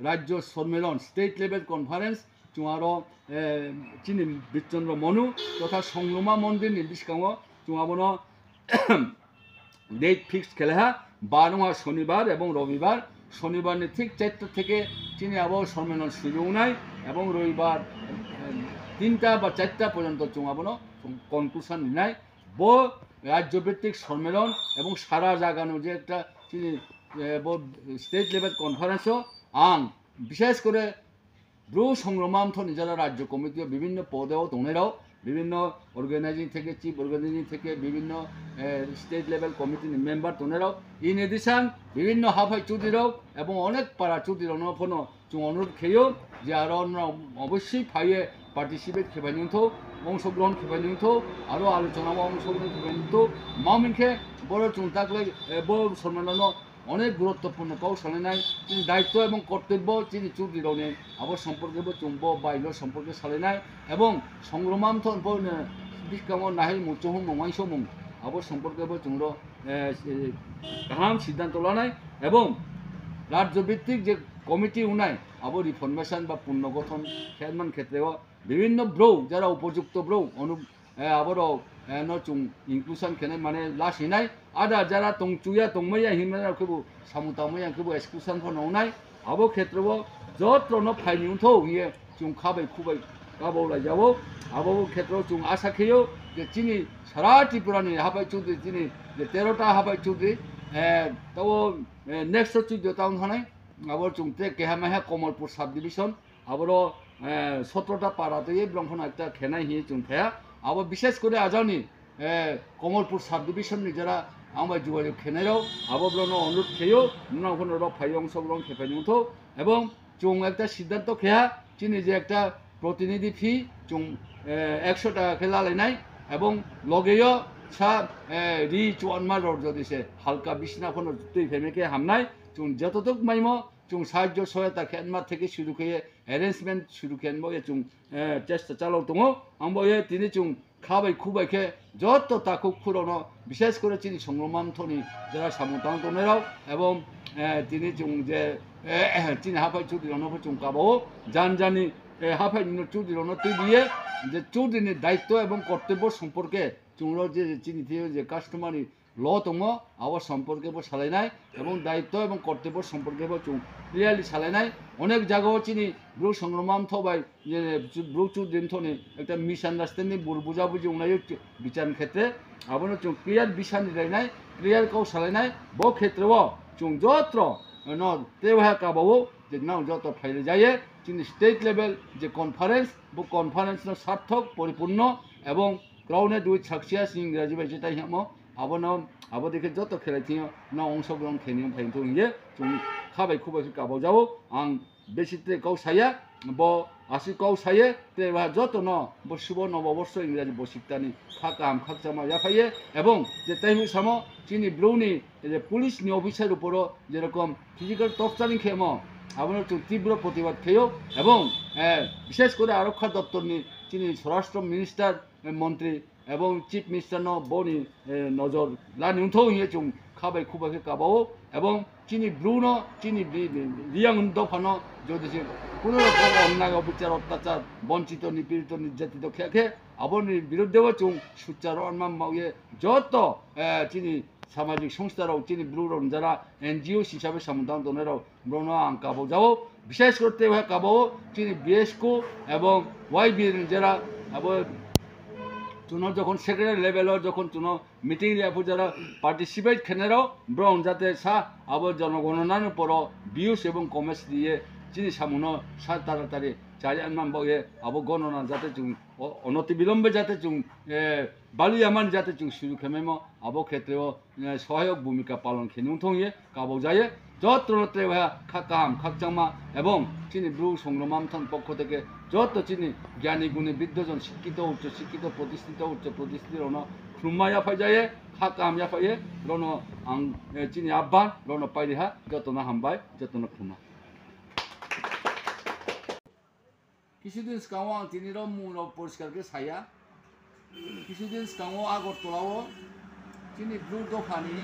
রাজ্য সম্মেলন state level conference जों आरो चिनि बिरचन्द्र मनु तथा संग्रमा मन्दिर निर्दिष्काङो जों आबोनो डेट फिक्स खेलेहा 12 शनिबार एवं रविबार शनिबारनि ठीक 4टा থেকে চিনি আবো সম্মেলন শুরু নাই এবং রবিবার 3টা বা 4টা পর্যন্ত जों आबोनो কনক্লুশন নাই বো রাজ্যভিত্তিক সম্মেলন এবং সারা জাগানো যে একটা চিনি স্টেট লেভেল কনফারেন্সও আং বিশেষ করে ব্রু সংগ্রামান্থনী যারা রাজ্য কমিটিও বিভিন্ন পদেও তোনেরাও বিভিন্ন অর্গানাইজিং থেকে চিফ অর্গানাইজিং থেকে বিভিন্ন স্টেট লেভেল কমিটির মেম্বার তোনেরাও ইন এডিশন বিভিন্ন হাফাই চুদিরাও এবং অনেক পাড়া চুদির অনফনো जों অনুরোধ খেয়েও যে আরও অবশ্যই ফাইয়ে পার্টিসিপেট খেবাইনিউথ অংশগ্রহণ খেবাইনিউথ আরও আলোচনা অংশগ্রহণ খেবাইনিউথ মামিনকে বড় जों তাকলে বড় সম্মেলন অনেক গুরুত্বপূর্ণ কৌশলে নাই তিনি দায়িত্ব এবং কর্তব্য তিনি চুক্তিরনে আবার সম্পর্কে চুম্ব বাইল সম্পর্কে সালেনায় এবং সংগ্রামান্থন বিকাম নাহিল মুচহুম মমাইসমুং আবার সম্পর্কে চুংর গাহাম সিদ্ধান্ত লানায় এবং রাজ্যভিত্তিক যে কমিটি উনায় আবার রিফরমেশন বা পুনর্গঠন খেয়ালমান ক্ষেত্রেও বিভিন্ন ব্রৌ যারা উপযুক্ত ব্রৌ আবারও চুং ইনক্লুশন খেনে মানে লাসিনাই আদা যারা টংচুয়া টংমैया হিমনাখবু সামুতামैयाखबु এক্সক্লুশন ফনৌনাই আবো ক্ষেত্রেও যত্রন ফাইনিউথौ ইয়ে চুং খাবাই খুবাই গাবাवलाय যাবো আবো ক্ষেত্রেও চুং আশা খেয়েও যে চিনি সারা ত্রিপুরানি হাবাই চৌধুরী চিনি যে 13টা হাবাই চৌধুরী তাও নেক্সট 14 টাউন হনাই আবার চুং তে কেহামাহা কমলপুর সাব ডিভিশন আবারও 17টা পাড়াতে ব্রহ্মণ একটা খেনাই হিয়ে চুং থায়া আবার বিশেষ করে আজানি কমলপুর সাব ডিভিশননি যারা আমার যোগাযোগ খেনেরাও আবরণ অনুরোধ খেয়েও নুনাফোনর ফাই অংশগ্রহণ খেপাইনিউথ এবং চুং একটা সিদ্ধান্ত খেয়া চিনি যে একটা প্রতিনিধি ফি চুং 100 টাকা খেলালেনাই এবং লগেও सा रि चुआनमा रोड যদি সে হালকা বিছনাফোন তুই ফেমেকে হামনাই চুং যতটুক মাইমো চুং সাহায্য সহায়তা খেনমা থেকে শুরু করে অ্যারেঞ্জমেন্ট শুরু খেনবো চুং চেষ্টা চালাও দङ आंबो তিনি চুং খাবাই খুবাইকে যত তাকু খুরনো বিশেষ করে চিনি সংগ্রামান্থনী যারা সামুতাং তোনেরাও এবং তিনি চুং যে চিনি হাফাই চুদির অনফ চুং কাবো জানজানি হাফাই চুদির অন তুই দিয়ে যে চুদিনের দায়িত্ব এবং কর্তব্য সম্পর্কে চুংর যে চিনি যে কাস্টমারি ল দङ আবার সম্পর্কে সালাইনাই এবং দায়িত্ব এবং কর্তব্য সম্পর্কে চুং ক্লিয়ারলি সালাইনাই অনেক জায়গাও চিনি ব্রু সংগ্রামান্থ বাই ব্রু চুদিনথনি একটা মিস আন্ডারস্ট্যান্ডিং বুঝাবুঝি উনাই বিচার ক্ষেত্রে আবার চুং ক্লিয়ার বিচার নিরাইনাই ক্লিয়ার কাউ সালাইনাই ব ক্ষেত্রেও চুং যত্র ন তেভায়া কাবাও যে নাও যত ফাইলে যায় চিনি স্টেট লেভেল যে কনফারেন্স বো কনফারেন্স সার্থক পরিপূর্ণ এবং ক্রাউনেড উইথ সাকসেস ইংরাজি বাই যেটাই হামো আবনো আবো দেখে যত খেলাইथियो না অংশগ্রহণ খেনিও ফাইনতো ইয়ে চুং খাবাই খুবাই কাবাও যাও আং বেশিতে কাউ সায়া ব আসি কাউ সায়ে তেবা যত ন বসুব নববর্ষ ইংরাজি বসিকতানি খাকাম খাকচামা ইয়াফাইয়ে এবং যে তাইহু সামো চিনি ব্রৌনি যে পুলিশনি অফিসার উপরও যেরকম ফিজিক্যাল টর্চারিং খেমো আবার তীব্র প্রতিবাদ খেয়েও এবং বিশেষ করে আরক্ষা দপ্তরনি চিনি স্বরাষ্ট্র মিনিস্টার মন্ত্রী এবং চিফ মিনিস্টার বনি নজর লানিউথौ ইয়ে চুং খাবাই খুবাইকে কাবাও এবং চিনি ব্রুন চিনি রিয়াং দফানো যদি কোনো রকম অন্যায় অবিচার অত্যাচার বঞ্চিত নিপীড়িত নির্যাতিত খেয়ে আবার বিরুদ্ধেও চুং সুচার অন্যান্য ইয়ে যত চিনি সামাজিক সংস্থারাও চিনি ব্রুরন যারা এনজিও হিসাবে সামুদান দনেরাও ব্রণ আং কাবাও যাও বিশেষ করতে কাবাও চিনি বিএসকো এবং ওয়াইবি যারা আবার চুনো যখন সেক্রেটারি লেভেলও যখন চুনো মিটিং লেভেল যারা পার্টিসিপেট খেনেরাও ব্রণ যাতে সা আবার জনগণনার উপরও ভিউস এবং কমেন্টস দিয়ে চিনি সামুনো সা তাড়াতাড়ি চারিয়ান নাম্বারে আবো গণনা যাতে চুং অনতি বিলম্বে যাতে চুং বালিয়ামান যাতে চুং শুরু খেমেমো আবো ক্ষেত্রেও সহায়ক ভূমিকা পালন খেনুথিয়ে কাবো যায় যত্রত্রে খাকাম খাকচামা এবং চিনি ব্রু সংগ্রামান্থন পক্ষ থেকে যত চিনি জ্ঞানী গুণী বৃদ্ধজন শিক্ষিত উচ্চ শিক্ষিত প্রতিষ্ঠিত রণ খুম্মা ইয়াফাই যায় খাকাম ইয়াফাইয়ে রণ আং চিনি আহ্বান রণ পাইরিহা যতনা হামবাই যতনা খুম্মা কিছুদিন সিগাङाव आं दिनैर' मुङाव परिष्कारखौ साया কিছুদিন सिगाङाव आगरतलाव जोंनि ब्लु दफानि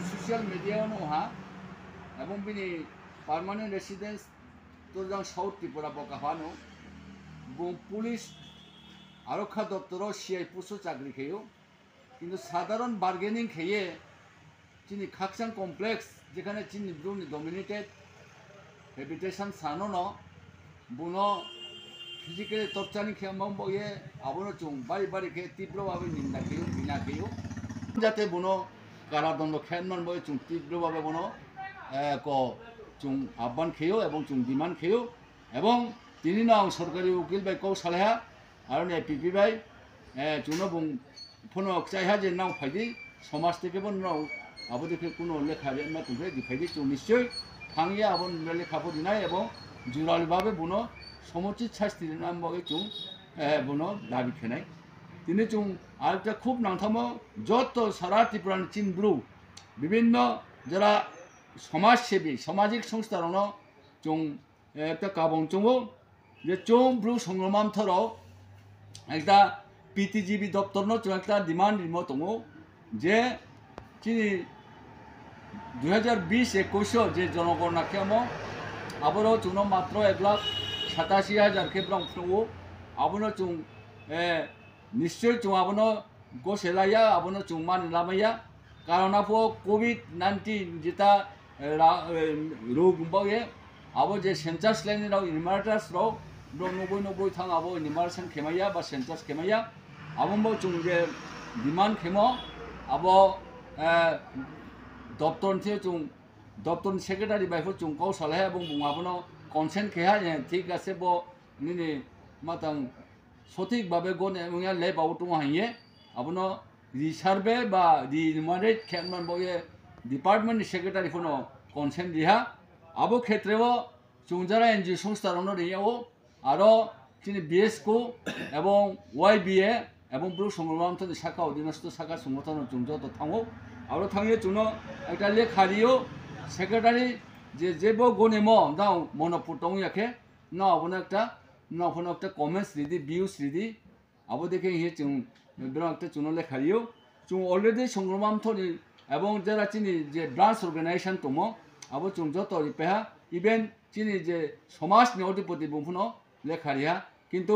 ससियेल मिडियायाव नहा এবং बिनि পার্মানেন্ট রেসিডেন্স তোরজাং সাউথ ত্রিপুরা বকাহানো পুলিশ আরক্ষা দপ্তর সিআই পুসো চাকরি খেয়েও কিন্তু সাধারণ বার্গেনিং খেয়ে চিনি খাকসাং কমপ্লেক্স যেখানে চিনি ব্রুনি ডমিনেটেড হেবিটেশন সানো ন বুনো ফিজিক্যালি তরচানি খেয়াম বয়ে আবনো চুং বাড়ি বাড়ি খেয়ে তীব্রভাবে নিন্দা খেয়েও ঘৃণা খেয়েও যাতে বুনো কারাদণ্ড খেয়ান বয়ে চুং তীব্রভাবে বুনো ক চুং আহ্বান খেয়েও এবং চুং ডিমান্ড খেয়েও এবং তিনি নাও সরকারি উকিল বাই কৌ সালেহা আর পিপি বাই চুনো বুং ফোনো চাইহা যে নাও ফাইদি সমাজ থেকে নাও আবো দেখে কোনো লেখা না তুমি দিখাইদি চুং নিশ্চয়ই থাঙিয়ে আবন লেখাপো দিনাই এবং জোরালভাবে বুনো সমুচিত শাস্তির নাম বগে চুং বুনো দাবি খেনাই তিনি চুং আরেকটা খুব নাংথামো যত সারা ত্রিপুরান চিনব্রু বিভিন্ন যারা সমাজসেবী সামাজিক সংস্থারণ চুং একটা কাবং চুঙো যে চুং ব্রু সংগ্রামান্থরাও একটা পিটিজিবি দপ্তর চুং একটা ডিমান্ড রিমো দঙো যে চিনি 2020-21 যে জনগণনা খেমো আবারও চুন মাত্র 1,87,000 খেব্রং ফ্রো আবনো চুং নিশ্চয় চুং আবনো গোসেলাইয়া আবনো চুং মান লামাইয়া কারণ আপো কোভিড-19 যেটা রোগ বয়ে আবো যে সেন্সাস লাইন রাও ইনভার্টার্স রাও 90 থাং আবো ইনভার্সন খেমাইয়া বা সেন্সাস খেমাইয়া আবম্ব চুং যে ডিমান্ড খেমো আবো দপ্তর থেকে চুং দপ্তর সেক্রেটারি বাইফো চুং কৌ সালেহা এবং বুঙাবনো কনসেন্ট খেয়া ঠিক আছে ব নিনি মাতাং সঠিকভাবে গন এবং লেবাও টুং হাইয়ে আবনো রিসার্ভে বা রিমারেট খেয়ান বয়ে ডিপার্টমেন্ট সেক্রেটারি ফোনো কনসেন্ট দিহা আবো ক্ষেত্রেও চুং যারা এনজিও সংস্থারণ রিয়াও আরও তিনি বিএসকো এবং ওয়াইবিএ এবং ব্রু সংগ্রাম শাখা অধীনস্থ শাখা সংগঠন চুং যত থাঙো আরও থাঙিয়ে চুনো একটা লেখারিও সেক্রেটারি যে যেবো গনেমো নাও মনোপুটং ইয়াকে না আবনো একটা কমেন্টস দিদি ভিউস দিদি আবো দেখে ইয়ে চুং একটা চুনো লেখারিও চুং অলরেডি সংগ্রামান্থনি এবং যারা চিনি যে ব্রাঞ্চ অর্গানাইজেশন দমো আবো চুং যত রিপেহা ইভেন চিনি যে সমাজ নিয়তিপতি বুফুনো লেখারিয়া কিন্তু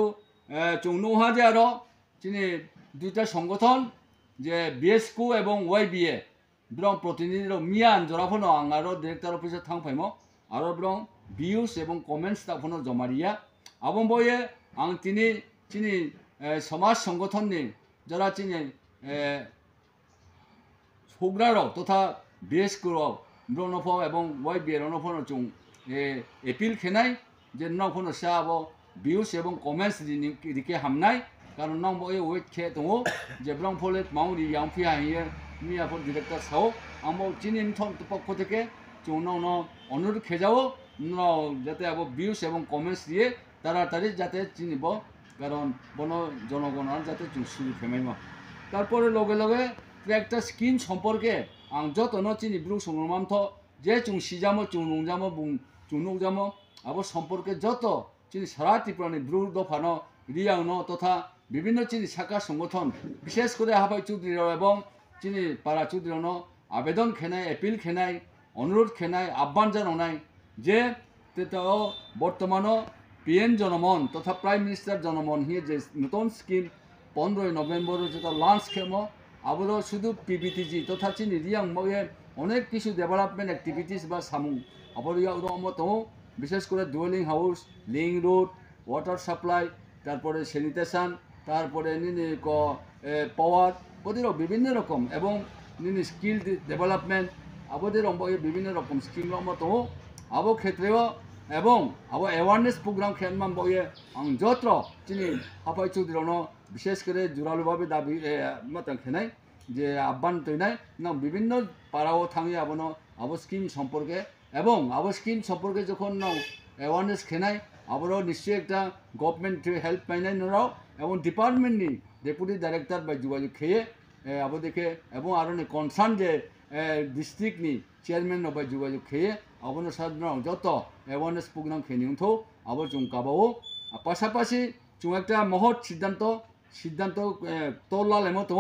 চুং নুহা যে আরো চিনি দুইটা সংগঠন যে বিএসকো এবং ওয়াইবিএ ব্রং প্রতিনিধি মিয়ান জরাফোনো আং আরো ডিরেক্টর অফিসে থাংফাইমো আরো ব্রং ভিউস এবং কমেন্টস তাফোনো জমারিয়া আবং বয়ে আং তিনি চিনি সমাজ সংগঠননি যারা চিনি সোগ্রারাও তথা বিএসকো ব্রনফ এবং ওয়াইবিএ রনফোনো চুং এপিল খেনাই যে নফোনো সা আবো ভিউস এবং কমেন্টস দিকে হামনাই কারণ নং বয়ে ওয়েট খে দङ যে ব্রং ফলে মাউরি ইয়াংফিয়া হিয়ে মিয়াফোর ডিরেক্টর সাও আমো চিনি পক্ষ থেকে চুং ন অনুরোধ খেজাও যাতে আবো ভিউস এবং কমেন্টস দিয়ে তাড়াতাড়ি যাতে চিনিব কারণ বন জনগণার যাতে চুং শুরু ফেমাইম তারপরে লগে লগে একটা স্কিম সম্পর্কে আং যতন চিনি ব্রু সংগ্রামান্থ যে চুং সিজামো চুং নুংজামো চুং নুংজামো আবো সম্পর্কে যত চিনি সারা ত্রিপুরানি ব্রু দফানো রিয়াংনো তথা বিভিন্ন চিনি শাখা সংগঠন বিশেষ করে হাফাই চৌধুরীরাও এবং চিনি পাড়া চৌধুরীরানো আবেদন খেনাই এপিল খেনাই অনুরোধ খেনাই আহ্বান জানাই যে তেতাও বর্তমানও পিএম জনমন তথা প্রাইম মিনিস্টার জনমন হিয়ে যে নতুন স্কিম 15 নভেম্বর যেটা লঞ্চ খেমো আবারও শুধু পিবিটিজি তথা চিনি রিয়াং মগে অনেক কিছু ডেভেলপমেন্ট অ্যাক্টিভিটিস বা সামু আবার মতো বিশেষ করে ডুয়েলিং হাউস লিং রোড ওয়াটার সাপ্লাই তারপরে স্যানিটেশন তারপরে নিনি পাওয়ার ওদেরও বিভিন্ন রকম এবং নিনি স্কিল ডেভেলপমেন্ট আবদের বিভিন্ন রকম স্কিম মতো আবো ক্ষেত্রেও এবং আবো অ্যাওয়ারনেস প্রোগ্রাম খেলমান বয়ে আং যত্র চিনি হাফাই চৌধুরীনো বিশেষ করে জোরালোভাবে দাবি মতাং খেনাই যে আহ্বান তৈনাই না বিভিন্ন পাড়াও থাঙি আবনো আবো স্কিম সম্পর্কে এবং আবো স্কিম সম্পর্কে যখন নাও অ্যাওয়ারনেস খেনাই আবারও নিশ্চয়ই একটা গভর্নমেন্ট হেল্প পাইনাই নরাও এবং ডিপার্টমেন্টনি ডেপুটি ডাইরেক্টর বা যোগাযোগ খেয়ে আবো দেখে এবং আরও কনসার্ন যে ডিস্ট্রিক্টনি চেয়ারম্যান বা যোগাযোগ খেয়ে আবনো সাধারণ যত অ্যাওয়ারনেস প্রোগ্রাম খেয়ে আবো চুং কাবাও পাশাপাশি চুং একটা মহৎ সিদ্ধান্ত তোলালে মতো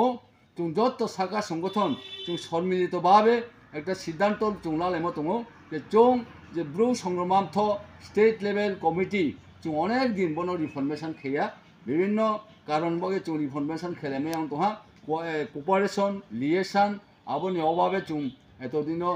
চুং যত শাখা সংগঠন চুং সম্মিলিতভাবে একটা সিদ্ধান্ত চুং লালে মতো যে চুং যে ব্রু সংগ্রামার্থ স্টেট লেভেল কমিটি जों अनेक दिन बनो रिफर्मेशन खेया विभिन्न कारण बगे जों रिफर्मेशन खेलेमे आं तोहा कोऑपरेशन लिएशन आबोनि अभावे जों एतदिनो